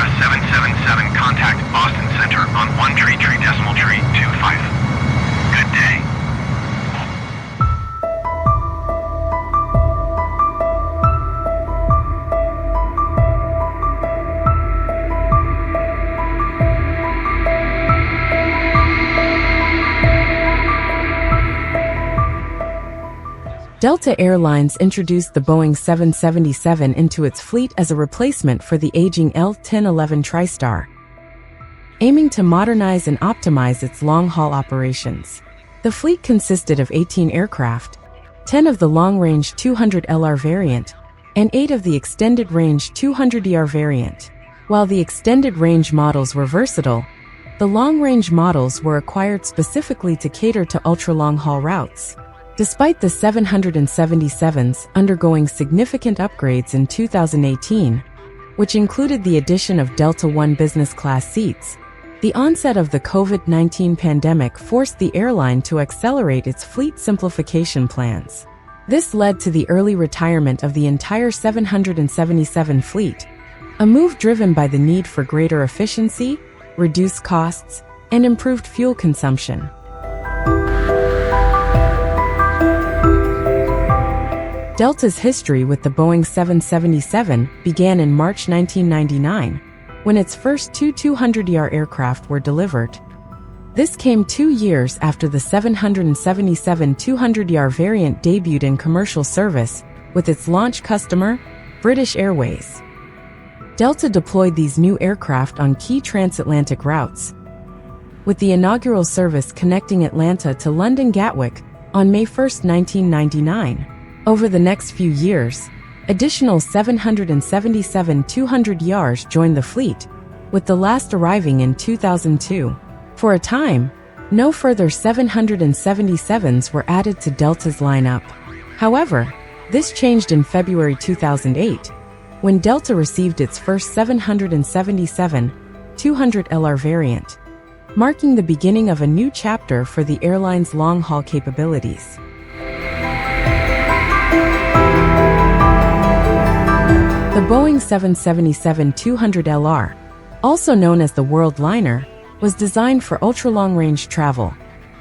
Sierra 777, contact Boston Center on 133.25. Good day. Delta Airlines introduced the Boeing 777 into its fleet as a replacement for the aging L-1011 TriStar, aiming to modernize and optimize its long-haul operations. The fleet consisted of 18 aircraft, 10 of the long-range 200LR variant, and 8 of the extended-range 200ER variant. While the extended-range models were versatile, the long-range models were acquired specifically to cater to ultra-long-haul routes. Despite the 777s undergoing significant upgrades in 2018, which included the addition of Delta One business class seats, the onset of the COVID-19 pandemic forced the airline to accelerate its fleet simplification plans. This led to the early retirement of the entire 777 fleet, a move driven by the need for greater efficiency, reduced costs, and improved fuel consumption. Delta's history with the Boeing 777 began in March 1999, when its first two 200ER aircraft were delivered. This came 2 years after the 777 200ER variant debuted in commercial service, with its launch customer, British Airways. Delta deployed these new aircraft on key transatlantic routes, with the inaugural service connecting Atlanta to London Gatwick on May 1, 1999. Over the next few years, additional 777 200ERs joined the fleet, with the last arriving in 2002. For a time, no further 777s were added to Delta's lineup. However, this changed in February 2008, when Delta received its first 777 200LR variant, marking the beginning of a new chapter for the airline's long-haul capabilities. The Boeing 777-200LR, also known as the Worldliner, was designed for ultra-long-range travel,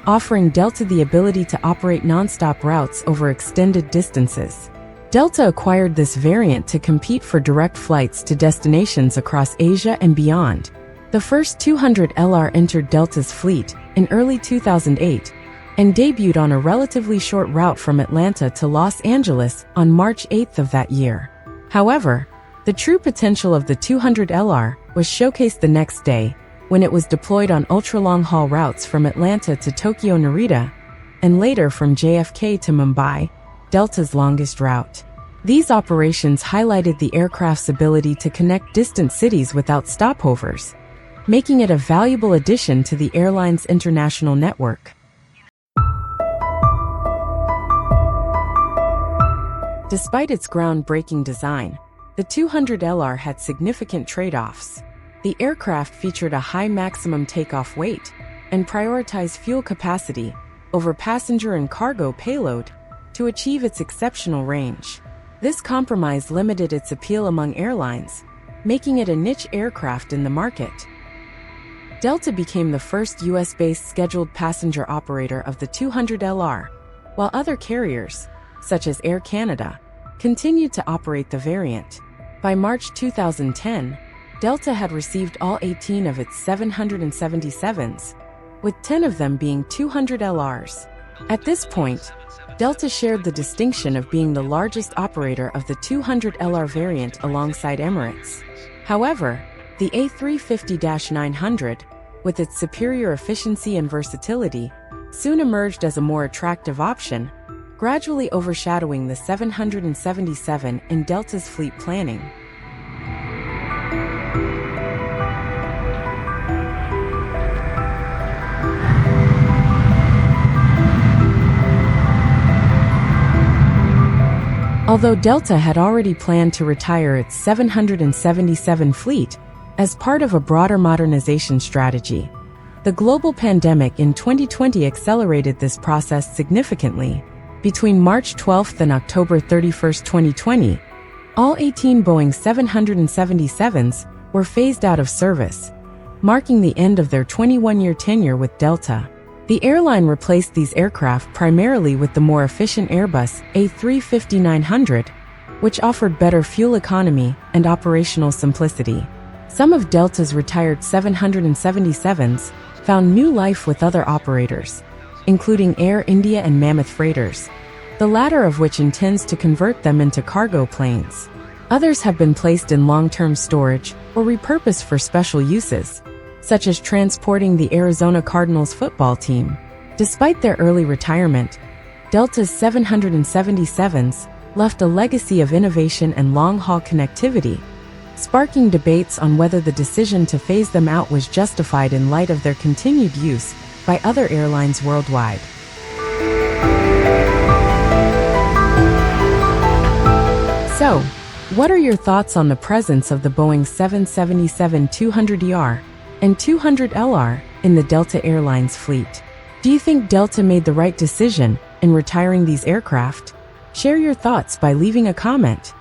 offering Delta the ability to operate non-stop routes over extended distances. Delta acquired this variant to compete for direct flights to destinations across Asia and beyond. The first 200LR entered Delta's fleet in early 2008 and debuted on a relatively short route from Atlanta to Los Angeles on March 8 of that year. However, the true potential of the 200LR was showcased the next day when it was deployed on ultra-long-haul routes from Atlanta to Tokyo Narita, and later from JFK to Mumbai, Delta's longest route. These operations highlighted the aircraft's ability to connect distant cities without stopovers, making it a valuable addition to the airline's international network. Despite its groundbreaking design, the 200LR had significant trade-offs. The aircraft featured a high maximum takeoff weight and prioritized fuel capacity over passenger and cargo payload to achieve its exceptional range. This compromise limited its appeal among airlines, making it a niche aircraft in the market. Delta became the first US-based scheduled passenger operator of the 200LR, while other carriers, such as Air Canada, continued to operate the variant. By March 2010, Delta had received all 18 of its 777s, with 10 of them being 200LRs. At this point, Delta shared the distinction of being the largest operator of the 200LR variant alongside Emirates. However, the A350-900, with its superior efficiency and versatility, soon emerged as a more attractive option, gradually overshadowing the 777 in Delta's fleet planning. Although Delta had already planned to retire its 777 fleet as part of a broader modernization strategy, the global pandemic in 2020 accelerated this process significantly. Between March 12 and October 31, 2020, all 18 Boeing 777s were phased out of service, marking the end of their 21-year tenure with Delta. The airline replaced these aircraft primarily with the more efficient Airbus A350-900, which offered better fuel economy and operational simplicity. Some of Delta's retired 777s found new life with other operators, including Air India and Mammoth Freighters, the latter of which intends to convert them into cargo planes. Others have been placed in long-term storage or repurposed for special uses, such as transporting the Arizona Cardinals football team. Despite their early retirement, Delta's 777s left a legacy of innovation and long-haul connectivity, sparking debates on whether the decision to phase them out was justified in light of their continued use by other airlines worldwide. So, what are your thoughts on the presence of the Boeing 777-200ER and 200LR in the Delta Airlines fleet? Do you think Delta made the right decision in retiring these aircraft? Share your thoughts by leaving a comment.